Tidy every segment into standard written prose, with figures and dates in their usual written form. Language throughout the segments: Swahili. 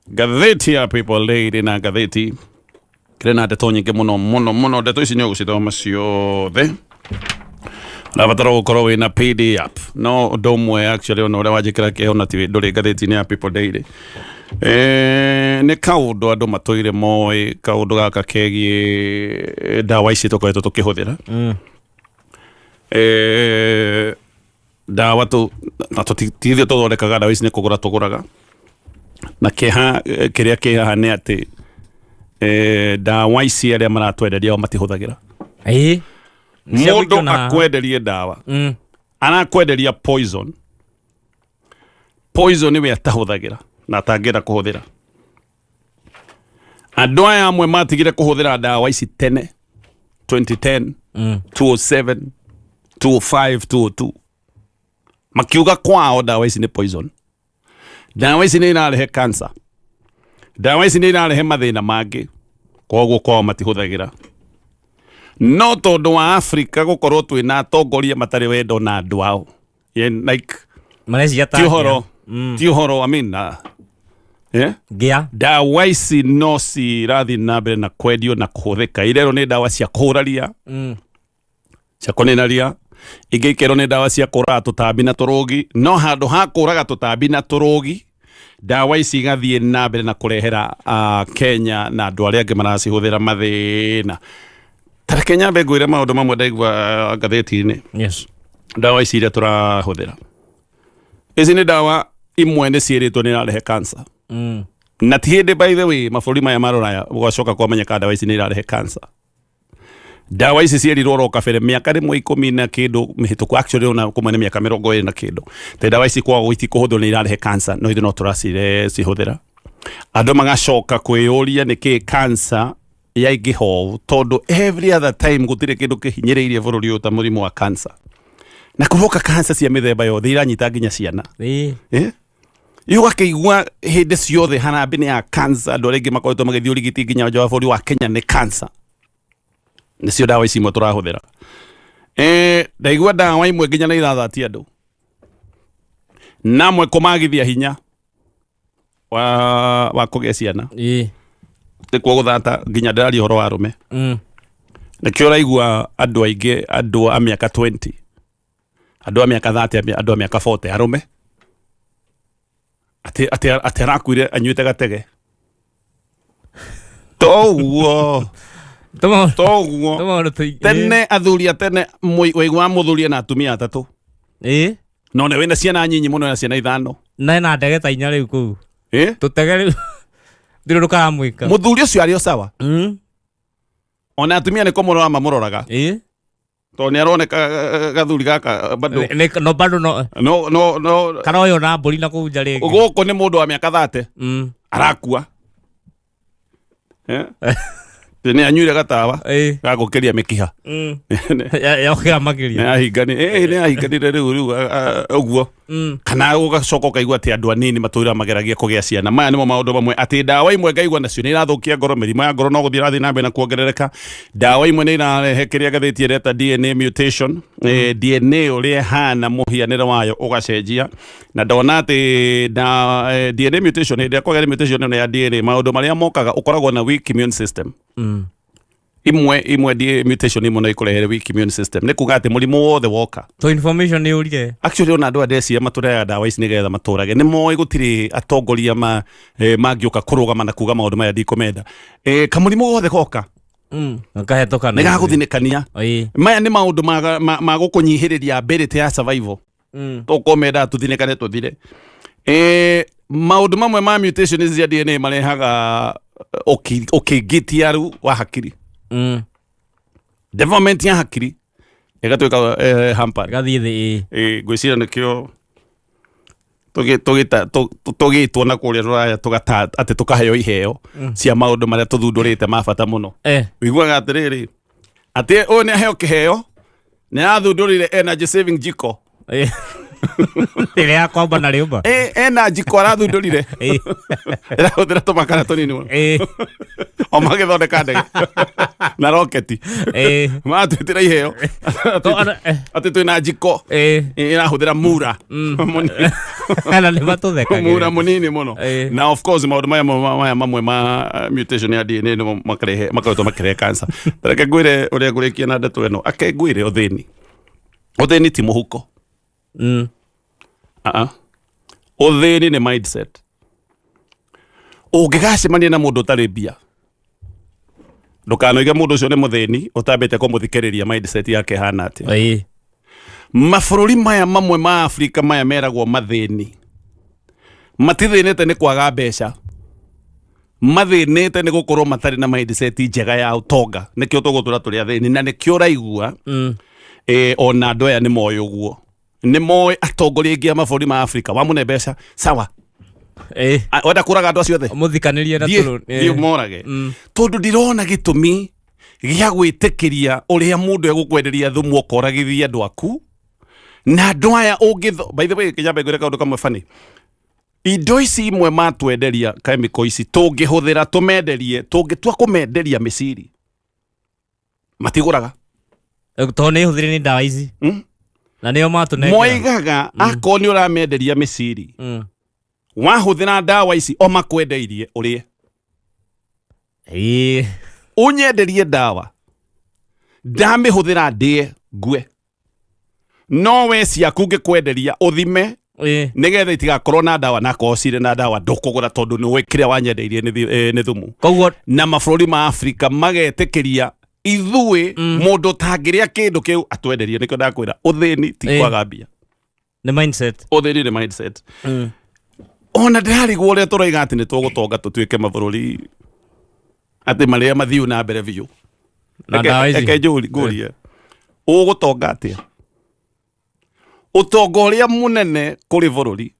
Gatheti ya people lady na gatheti krena gatonye ke muno ndeto ici nyo gucithoma ciothe na batara gukorwo wina PDF no ndomwe actually ono ria wajikira ke ona ti nduri gatheti ni ya people daily ne kaundu andu matoire moi kaundu gaka kegie dawa ici tukoretwo tukihuthira dawa tu na tutithio tuthondekaga dawa ici ni kugura tuguraga na kiria kiha ni ati dawa ici aria maratwenderia o matihuthagira mundu akwenderie dawa anakwenderia poison niwe atahuthagira na atangĩenda kuhuthira andu aya amwe matigire kuhuthira dawa ici tene 2010 2007 2005 2002 makiuga kwao dawa ici ni poison. Dawa ici ni inarehe cancer. Dawa ici ni inarehe mathina mangi koguo kwao matihuthagira no tondu wa Africa gukorwo twina atongoria matari wendo na andu ao like Malaysia tihoro I mean dawa ici no cirathi na mbere na kwendio na kuhuthika irero ni dawa cia kuhuraria cia kuninaria igikero ni dawa cia kuraga tutambi na turugi no handu ha kuraga tutambi na turugi dawa ici gathie na mbere na kurehera Kenya na andu aria angi maracihuthira mathina tara Kenya ngwire maundu mamwe ndaigua gatheti-ini dawa ici iria turahuthira ici ni dawa imwe ni ciiritwo ni irarehe cancer na ti hindi by the way mabũrũri maya ma Rũraya gwacoka kwamenyeka dawa ici ni irarehe cancer. Dawa ici cierirwo ro kabere miaka rimwe 10 na kindu mihituku actually ona kumwe ni miaka 20 na kindu te dawa ici kwa gwiti kuhuthwo ni irarehe cancer no ithu no turacire cihuthira andu magacoka kwiyuria niki cancer yaigiho tondu every other time gutire kindu kihinyiriirie bururi uta murimu wa cancer na kuvoka cancer cia mithemba yothe iranyita nginya ciana yugakeigua hindi ciothe harambe ni ya cancer andu aria ingi makoretwo magithii urigiti nginya nja wa bururi wa Kenya ni cancer nicio dawa ici imwe turahuthira ndaigua dawa imwe nginya na ithathati andu namwe kumagithia hinya wa kugia ciana tikwo guthata nginya ndari horo wa rume nikio raigua andu aingi andu a miaka 20 andu a miaka 30 andu a miaka 40 arume ati arakwire anyuite gatege toguo tene athuria tene waigua muthuria na atumia atatu no ne wina ciana nyinyi muno na ciana 5 na ina ndege ta inya riu ku tutege riu ndirurukaga mwika muthuri ucio ari o sawa ona atumia ni komorora mamuroraga to ni aroneka gathuri gaka bado no kana uyo na mburi na kunja ringi guko ni mundu wa miaka 30 arakua ni anyuire gatawa gagukiria mikiha ya makiria ni ahinganire riu uguo kana ugacoka ukaigua ati andu anini matura mageragia kugia ciana maya nimo maundu mamwe ati dawa imwe ngaigua nacio ni irathukia ngoro mirimo ya ngoro no guthii rathi na mbere na kuongerereka dawa imwe ni irarehe kiria gatheti ireta DNA mutation DNA uria hana muhianire wayo ugacenjia na ndona ati DNA mutation ndia kwagera mutation ya DNA maundu maria mokaga ukoragwo na weak immune system imwe die mutation imwe no ikurehere weak immune system ne kuga ati murimu wothe woka to information ni urire actually ona andu adesi maturega dawa ici nigetha maturage ni moi gutiri atongoria mangiuka kurugama na kuga maundu maya ndikomenda kamurimu wothe goka ngahetoka ni gaguthinikania maya ni maundu ma gukunyihiriria ability ya survival tukomenda tuthinikane tuthire maundu mamwe ma mutation cia DNA marehaga ukigitiaru wa hakiri development ya hakiri igatuika hamper gathii thi gwicira nikio tugitwo na kuria Rũraya tugata ati tukaheo iheo cia maundu maria tuthundurite mabata muno wiguaga atiriri ati o ni aheo kiheo ni athundurire energy saving jiko Ile ya kwamba na liumba. Ena jiko arathundurire. Irahuthira tumakara tunini muno. O magithondeka ndege. Na roketi. Matwitira iheo. Ati twina jiko. Irahuthira mura. Kana nĩ matũthekaga. Mura munini muno. Na of course maũndũ maya mamwe ma mutation ya DNA nĩ makaretwo makirehe cancer. Tareke ngwire ũrĩa ngũrĩkia na ndeto ĩno. Ake ngwire ũthĩni ti mũhuko. Ũthĩni nĩ mindset. Ũngĩgacemania na mũndũ ũtarĩ mbia, ndũkanoige mũndũ ũcio nĩ mũthĩni ũtambĩte kũmũthikĩrĩria mindset yake hana atĩa. Mabũrũri maya mamwe ma Afrika maya meragwo mathĩni matithĩnĩte nĩ kwaga mbeca, mathĩnĩte nĩ gũkorwo matarĩ na mindset njega ya ũtonga. Nĩkĩo tũgũtũra tũrĩ athĩni, na nĩkĩo ũraigua ona andũ aya nĩ moĩ ũguo, nĩ moĩ atongoria aingĩ a mabũrũri ma Afrika wamũne mbeca sawa, wenda kũraga andũ acio othe mũthikanĩrie na thiĩ morage. Tondũ ndirona gĩtũmi gĩa gwĩtĩkĩria ũrĩa mũndũ egũkwenderia thumu ũkoragithia andũ aku na andũ aya by the way Kinyambe ngwĩre kaũndũ kamwe funny. Indo ici imwe matwenderia chemical ici tũngĩhũthĩra tũmenderie, tũngĩtua kũmenderia mĩciri matigũraga tondũ nĩ hũthĩre nĩ ndawa ici na nĩo matũnengera. Moigaga akorwo nĩ ũramenderia mĩciri wahũthĩra ndawa ici o makwendeirie ũrĩe. Unyenderie ndawa ndamĩhũthĩra ndĩe ngue, no we ciaku ngĩkwenderia ũthime nĩgetha itigakorwo na ndawa, na korwo cirĩ na ndawa ndũkũgũra tondũ nĩ ũĩ kĩrĩa wanyendeirie nĩ thumu. Na mabũrũri ma Afrika magetĩkĩria ithuĩ mũndũ tangĩrĩa kĩndũ kĩu atwenderie. Nĩkĩo ndakwĩra ũthĩni ti kwaga mbia, nĩ mindset. Ũthĩni nĩ mindset. Ona ndĩrarigwo ũrĩa tũroiga atĩ nĩ tũgũtonga tũtuĩke mabũrũri atĩ marĩa mathiu na mbere biũ. Eke ngũrie ũgũtonga atĩa? Ũtonga ũrĩa mũnene kũrĩ bũrũri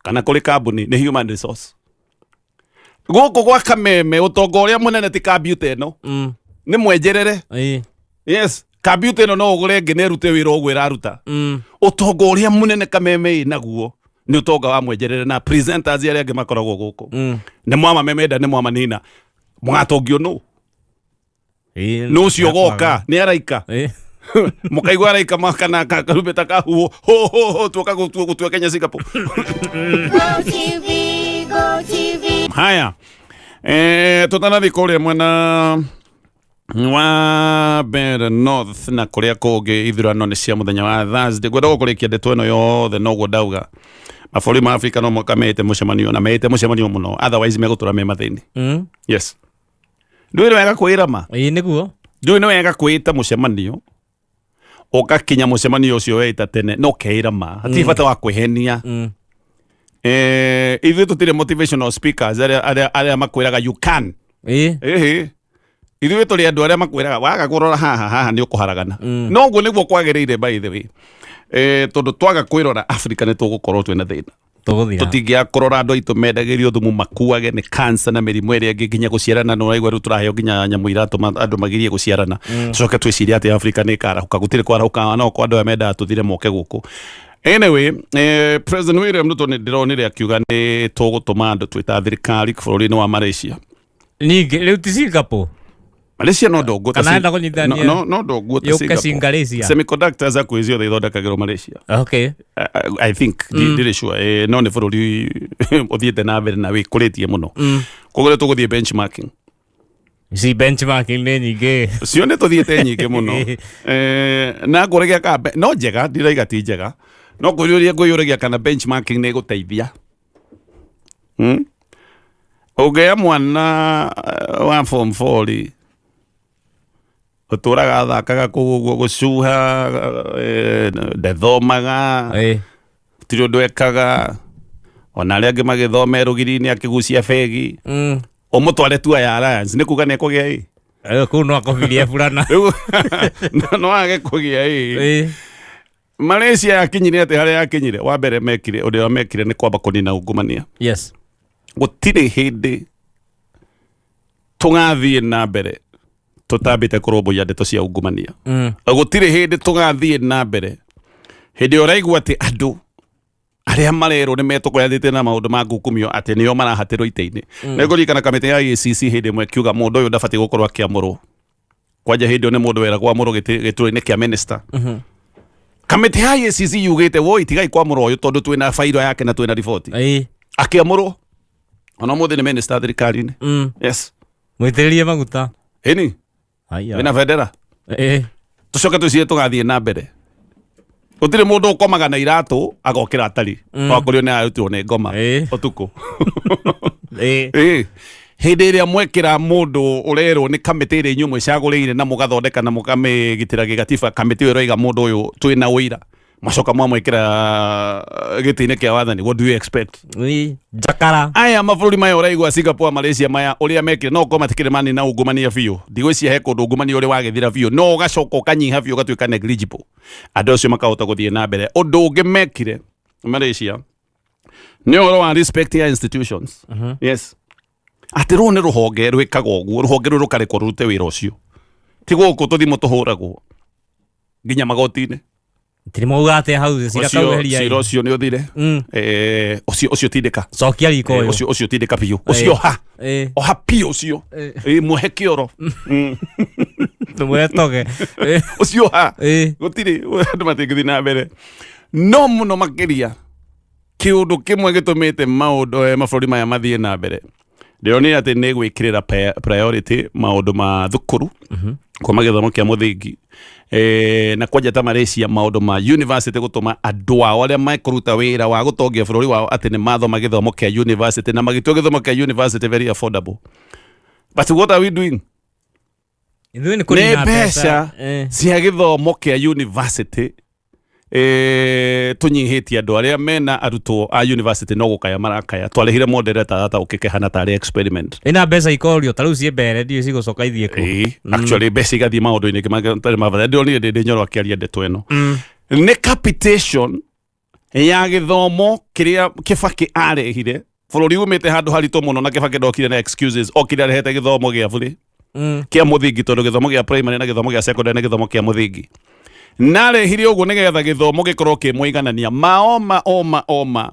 kana kũrĩ kambuni nĩ human resource. Gũkũ gwa Kameme ũtonga ũrĩa mũnene ti kambiuta ĩno, nĩ mwenjerere. Yes, kambiuta ĩno no ũgũre ĩngĩ nĩrute wĩra ũguo ĩraruta. Ũtonga ũrĩa mũnene Kameme naguo nĩ ũtonga wa mwenjerere na presenters arĩa angĩ makoragwo gũkũ. Nĩ mwama memenda nĩ mwama nina mũgatongio nũ ũcio goka nĩ araika mũkaigua araika makana karumbeta kahuo tuoka gũtuĩkenya Singapore. Go TV. Haya tũtanathi kũrĩa mwena wa Mbeere North na kũrĩa kũngĩ ithurano nĩ cia mũthenya wa Thursday. Ngwenda gũkũrĩkia ndeto ĩno yothe noguo ndauga mabũrũri ma Afrika no mwaka mete mũcemanio na mete mũcemanio mũno, otherwise megũtũra me mathĩni. Yes, ndũĩ wega kwĩra ma nĩguo ndũĩ nĩ wega kwĩta mũcemanio ũgakinya mũcemanio ũcio weita tene no keira ma hatirĩ bata wa kwĩhenia. Ithuĩ tũtirĩ motivational speakers arĩa makwĩraga you can. Ithuĩ tũrĩ andũ arĩa makwĩraga waga kũrora haha nĩ ũkũharagana. No ũguo nĩguo kwagĩrĩire by the way. Tondũ twaga kwĩrora Africa nĩ tũgũkorwo twĩna thĩna. Tũtingĩaga kũrora andũ aitũ mendagĩrio thumu makuage nĩ cancer na mĩrimũ ĩrĩa ĩngĩ nginya gũciarana. No ũraigua rĩu tũraheo nginya nyamũ iratũma andũ magirie gũciarana. Tũcoke twĩcirie atĩ Africa nĩ ĩkarahuka. Gũtirĩ kwarahuka no kwa andũ aya mendaga tũthire moke gũkũ. Anyway, President William Ruto nĩ ndĩronire akiuga nĩ tũgũtũma andũ twĩta thirikari bũrũri-inĩ wa Malaysia. Ningĩ rĩu ti Singapore. Malaysia no ndongo ta no ndongo ta Singapore. Semiconductors akwĩzio they thondekagĩrwo Malaysia. Okay. I think ndirĩ sure no nĩ bũrũri ũthiĩte na mbere na wĩkũrĩtie mũno. Kũguo tũgũthiĩ benchmarking. Si benchmarking nĩ nyingĩ. Cio nĩ tũthiĩte nyingĩ mũno. Na ngũrĩgia kambe no njega ndiraiga ti njega. No ngũyũragia kana benchmarking nĩ gũteithia. Ũngĩya mwana wa form 4 ũtũraga thakaga kũguo gũcuha ndethomaga tiri ũndũ ekaga ona arĩa angĩ magĩthoma rũgiri-inĩ akĩgucia begi ũmũtware tu ya alliance nĩ kuga nĩ ekũgĩa kũu no akobirie burana no age kũgĩa Malaysia yakinyire atĩ harĩa yakinyire wa mbere mekire ũrĩa mekire nĩ kwamba kũnina ungumania. Yes, gũtirĩ hĩndĩ tũgathiĩ na mbere tũtambĩte kũrũmbũiya ndeto cia ungumania. Gũtirĩ hĩndĩ tũgathiĩ na mbere hĩndĩ ũraigua atĩ andũ aria marero ne meto kwathite na maundu ma ngukumio ati nio marahatirwo ite-ini negurikana kamite ya ICC hindi mwe kiuga mundu uyu ndabati gukorwo akiamurwo kwanja hindi ne mundu wera kwamurwo gituro-ini kia minister kamite ya ICC yugite woi tigai kwamurwo uyu tondu twina fairo yake na twina report akiamurwo ona muthe ni minister thirikari-ini yes mwitiririe maguta ini wina vendera tucoke tucie tugathie na mbere utire mundu ukomaga na iratu agokira atari wakurio ni arutirwo ni ngoma utuku hindi iria mwekira mundu urerwo ni kamiti iria inyuĩ mwicagũrĩire na mugathondeka na mukamigitĩra gĩgatiba kamiti ĩyo ĩroiga mundu uyu twina ũira macoka mwamwĩkĩra gĩtĩ-inĩ kĩa wathani. What do you expect? Jakara aya mabũrũri maya ũraigua Singapore, Malaysia maya ũrĩa mekire no ũkorwo matikĩrĩ mani na ungumania biũ. Ndigwĩciria he kũndũ ungumania ũrĩ wagĩthira biũ no ũgacoka ũkanyiha biũ ũgatuĩka negligible. Andũ acio makahota gũthiĩ na mbere. Ũndũ ũngĩ mekire Malaysia nĩ ũhoro wa respect ya institutions. Yes, atĩ rũu nĩ rũhonge rwĩkaga ũguo, rũhonge rũu rũkarekwo rũrute wĩra ũcio, ti gũkũ tũthimo tũhũragwo nginya magoti-inĩ. Tirimauga ate hau cira kauheria cira ũcio nĩ ũthire ũcio tindĩka cokia riko ũyũ ũcio tindĩka biũ ũcio oha piũ ũcio muhe kĩoro tumwetoge ũcio ha gũtirĩ andũ matingĩthiĩ na mbere. No mũno makĩria kĩũndũ kĩmwe gĩtũmĩte maũndũ mabũrũri maya mathiĩ na mbere ndĩronire atĩ nĩ gwĩkĩrĩra priority maũndũ ma thukuru kuma gĩthomo kĩa mũthingi na kwanja ta Malaysia maũndũ ma university gũtũma andũ ao arĩa mekũruta wĩra wa gũtongia bũrũri wao atĩ nĩ mathoma gĩthomo kĩa university na magĩtua gĩthomo kĩa university very affordable. But what are we doing? Nĩ mbeca cia gĩthomo kĩa university tunyihĩtie andũ arĩa mena arutwo a university no gũkaya marakaya twarĩhire moderator tata ũkĩkehana tarĩ experiment. Ĩna mbeca ikorio tarĩu ciĩ mbere ndiũ cigũcoka ithiĩ kũ. Actually mbeca igathiĩ maũndũ-inĩ matarĩ ma bata. Ndĩronire ndĩ Nyoro akĩaria ndeto ĩno nĩ capitation ya gĩthomo kĩrĩa Kĩbakĩ arehire. Bũrũri umĩte handũ haritũ mũno na Kĩbakĩ ndokire na excuses okire arehete gĩthomo gĩa bũrĩ kĩa mũthingi tondũ gĩthomo gĩa primary na gĩthomo gĩa secondary na gĩthomo kĩa mũthingi narehire ũguo nĩgetha gĩthomo gĩkorwo kĩmũiganania oma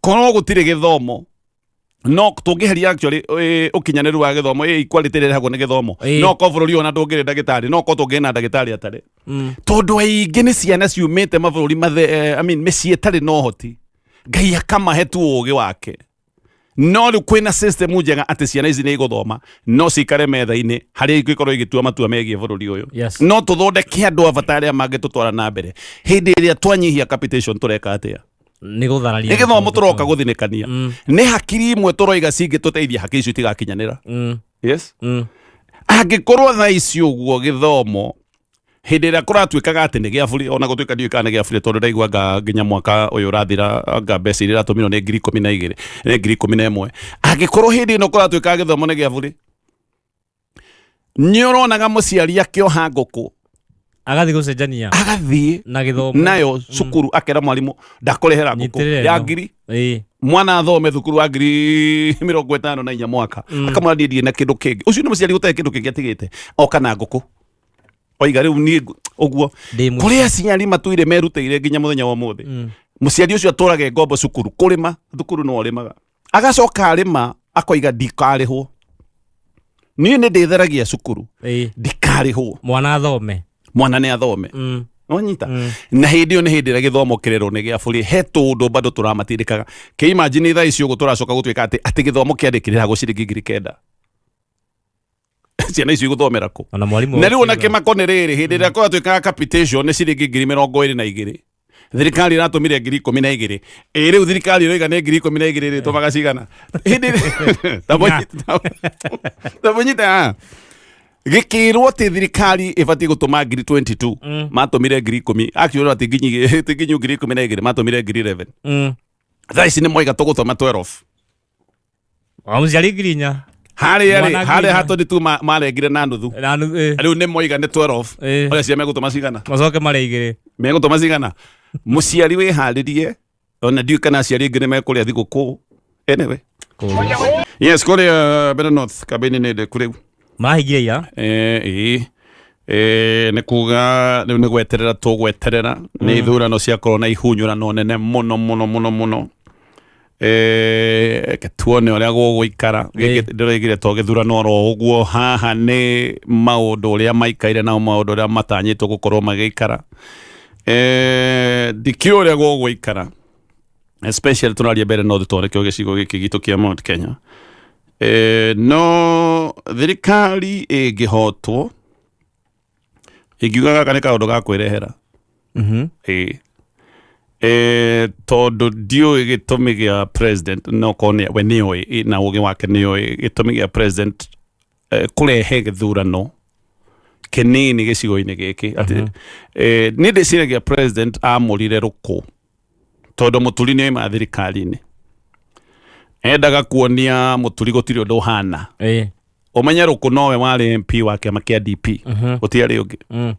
korwo gũtirĩ gĩthomo no tũngĩheria actually ũkinyanĩru wa gĩthomo equality rĩrehagwo nĩ gĩthomo no ko bũrũri ona ndũngĩrĩ ndagĩtarĩ no ko tũngĩna ndagĩtarĩ atarĩ tondũ aingĩ nĩ ciana ciumĩte mabũrũri mĩciĩ ĩtarĩ na ũhoti Ngai akamahe tu ũũgĩ wake no rĩu kwĩna system njega atĩ ciana ici nĩ igũthoma no cikare metha-inĩ harĩa igĩkorwo igĩtua matua megiĩ bũrũri ũyũ no tũthondeke andũ abata arĩa mangĩtũtwara na mbere hĩndĩ ĩrĩa twanyihia capitation tũreka atĩa nĩ gũthararia nĩ gĩthomo tũroka gũthinĩkania nĩ hakiri imwe tũroiga cingĩtũteithia hakiri icio itigakinyanĩra. Yes, angĩkorwo thaa ici ũguo gĩthomo hĩndĩ ĩrĩa kũratuĩkaga atĩ nĩ gĩa bũrĩ ona gũtuĩka ndiũĩ kana nĩ gĩa bũrĩ tondũ ndaigua nginya mwaka ũyũ ũrathira anga mbeca iria iratũmirwo nĩ 12,000 nĩ 11,000 angĩkorwo hĩndĩ ĩno kũratuĩkaga gĩthomo nĩ gĩa bũrĩ nĩ ũronaga mũciari akĩoha ngũkũ agathiĩ gũcenjania agathiĩ na gĩthomo nayo cukuru akera mwarimũ ndakũrehera ngũkũ ya ngiri mwana athome thukuru wa 54,000 mwaka akamwandie na kĩndũ kĩngĩ ũcio nĩ mũciari gũtarĩ kĩndũ kĩngĩ atigĩte oka na ngũkũ oiga rĩu niĩ ũguo kũrĩa aciari matuire merutĩire nginya mũthenya wa ũmũthĩ mũciari ũcio atũrage ngombo cukuru kũrĩma thukuru no arĩmaga agacoka arĩma akoiga ndikarĩhwo niĩ nĩ ndĩtheragia cukuru ndikarĩhwo mwana nĩ athome wanyita na hĩndĩ ĩyo nĩ hĩndĩ ĩrĩa gĩthomo kĩrerwo nĩ gĩa bũrĩ he tũndũ bado tũramatindĩkaga kĩimagine thaa ici ũguo tũracoka gũtuĩka atĩ gĩthomo kĩandĩkĩrĩragwo ciringi 9,000 ciana icio igũthomera kũ na rĩu ona kĩmako nĩ rĩrĩ hĩndĩ ĩrĩa kũratuĩkaga capitation nĩ ciringi 22,000 thirikari iratũmire 12,000 rĩu thirikari ĩroiga nĩ 12,000 tũmaga cigana hĩndĩ tabonyita gĩkĩrwo atĩ thirikari ĩbatiĩ gũtũma 22,000 matũmire 10,000 actually atĩ nginyu 12,000 matũmire 11,000 thaa ici nĩ moiga tũgũthoma 12 mũciari ngirinya harĩa hatũndĩ tu marengire na nuthu rĩu nĩ moiga nĩ 12 ũrĩa cia megũtũma cigana macoke marĩa igĩrĩ megũtũma cigana mũciari wĩharĩrie ona ndiũĩ kana aciari aingĩ nĩ mekũrĩa thigũkũ anyway yes kũrĩa Better North kambĩini nĩ ndĩku rĩu mahingire ya nä kuga nä gweterera tå gweterera nä ithurano ciakorwo na ihunyurano nene muno muno muno muno tuone å rä a gå gå ikara ndä raigire to gä thurano oro å guo haha nä maå ndå å rä a maikaire nao maå ndå å rä a matanyä two gå korwo magä ikara ndikä å rä a gå gå ikara especially tå raria mbere no thå kä o gä cigo gä kä gitå kä a Mount Kenya no thirikari ä ngä hotwo ä ngiuga gaka nä kaå ndå ga kwä rehera tondå ndiå gä tå mi gä a president no korwo we nä oä na å gä wake nä oä gä tå mi gä a president kå rehe gä thurano kä nini gä cigo-inä gä kä nä ndä ciragia president amå rire rå kå tondå må turi nä oima thirikari-inä endaga kuonia må turi gå tirä å ndå hana å menye rå kå nowe warä MP wa kä ama kä a DP gå tiarä å ngä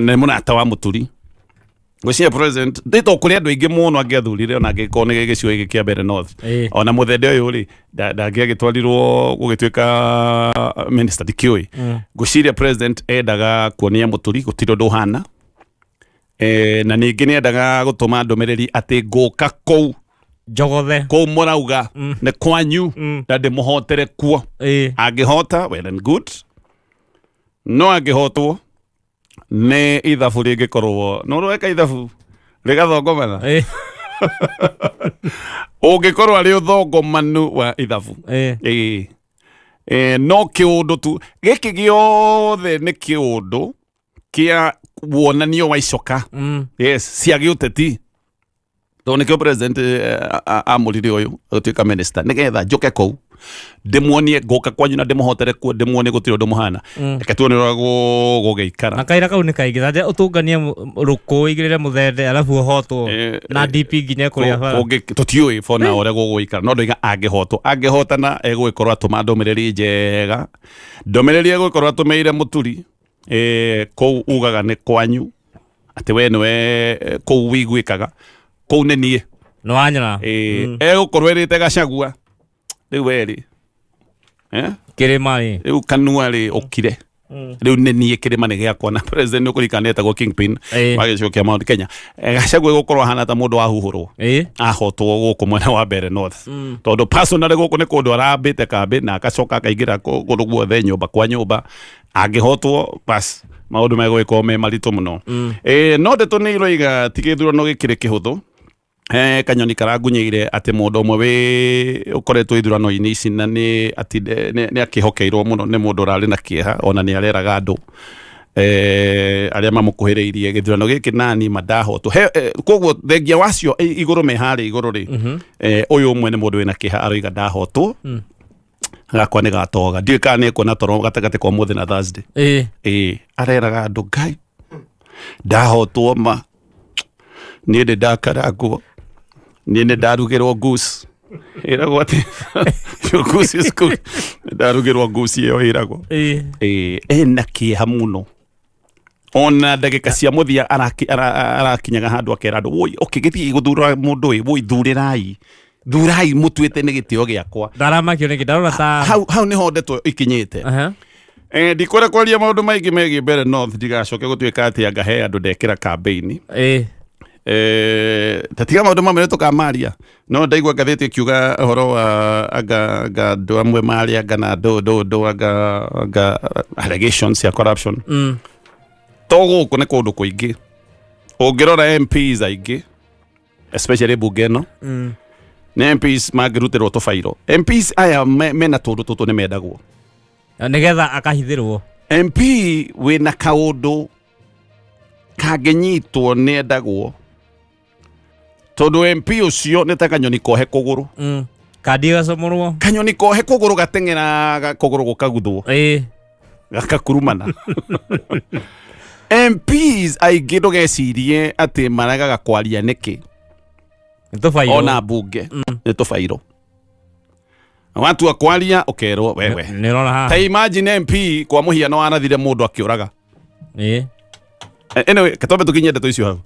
nä må rata wa må turi gwĩciria president ndä to kå rä andå aingä må no angä athurire ona angä korwo nä gä cigo gä kä a mbere north ona må thende å yå rä ndangä agä twarirwo gå gä tuä ka minister ndikä å ä ngwĩciria president endaga kuonia må turi gå tirä å ndå hana na nä ngä nä endaga gå tå ma ndå mä rä ri atä ngå ka kåu njogothe kåu må rauga nä kwanyu na ndä må hotere kuo angä hota well and good no angä hotwo nä ithabu rä ngä korwo no rå eka ithabu rä gathongomana å ngä korwo arä å thongomanu wa ithabu no kä å ndå tu gä kä gä othe nä kä å ndå kä a wonanio wa icoka yes cia gä å teti tondå nä kä o president amå rire å yå gå tuä ka minister nä getha njå ke kåu ndä muonie ngå ka kwanyu na ndä må hotere kuo ndä muonie gå tirä å ndå må hana reke tuone å rä a gå gä ikara na kaira kau nä kaingä thanje å tå nganie rå kå igä rä re må thende arabu å hotwo na DP nginya kå rä a bara tå tiå ä bona å rä a gå gå ikara no ndå angä hotwo angä hotana egå korwo atå ma ndå mä rä ri njega ndå mä rä ri egå korwo atå mä ire må turi kåu ugaga nä kwanyu atä we nä we kåu wiguä kaga kåu nä niä nä wanyona egå korwo ä rä te gacagua rä u werä kä rä ma rä u kanua rä å kire rä u nä niä kä rä ma nä gä akwa na president nä å kå rikana etagwo Kingpin wa gä cigo kä a Mount Kenya gacagua egå korwo hana ta må ndå wahuhå rwo ahotwo gå kå mwena wa mbere north tondå personally gå kå nä kå ndå arambä te kambä na agacoka akaingä ra kå rå guothe nyå mba kwa nyå mba angä hotwo bas maå ndå megå gä korwo me maritå må no no ndeto nä iroiga ti gä thurano gä kä rä kä hå thå kanyoni karangunyä atä må ndå å mwe wä å koretwo ithurano-inä ici na nä akä hokeirwo må no nä må ndå å rarä na kä eha ona nä areraga andå arä a mamå kuhä rä irie gä thurano gä kä nani mandahotwo koguo thengia wacio igå rå me harä igå rå rä å yå å mwe nä må ndå wä na kä eha aroiga ndahotwo gakwa nä gatoga ndiä kana nä kuona toro gatagatä kwa må thä na Thursday areraga andå ngai ndahotwo ma niä ndä ndakarangwo niä nä ndarugä rwo goose ä ragwo atä ndarugä rwo goose ä yo ä ragwo ena kä ha må no ona ndagä ka cia må thia arakinyaga handå akera andå gä thiä gå thura må ndå ä thurai må tuä te nä gä tä o gä akwa ndaramakio nä kä ndarora ta hau nä ho ndetwo ikinyä te ndikwä ra kwaria maå ndå maingä megiä mbere north ndigacoke gå tuä ka atä angahe andå ndekä ra kambeini tatiga maå ndå mamwe nä tå kamaria no ndaigua ngathä tä ä kiuga å horo wa anga andå amwe marä anga na ndå anga allegations cia corruption to gå kå nä kå ndå kå ingä å ngä rora MPs aingä especially bunge no nä MPs mangä rutä rwo tå bairo MPs aya mena tå ndå tå tå nä mendagwo nä getha akahithä rwo MP wä na kaå ndå kangä nyitwo nä endagwo tondå MP å cio nä ta kanyoni kohe kå gå rå kandi gacomorwo kanyoni kohe kå gå rå gateng'era kå gå rå gå kaguthwo gakakurumana MPs aingä ndå gecirie atä maregaga kwaria nä kä ona mbunge nä tå bairo watua kwaria ukerwo wewe ta imagine MP kwa muhiano anathire mundu akiuraga anyway katombe tukinye ndeto icio hau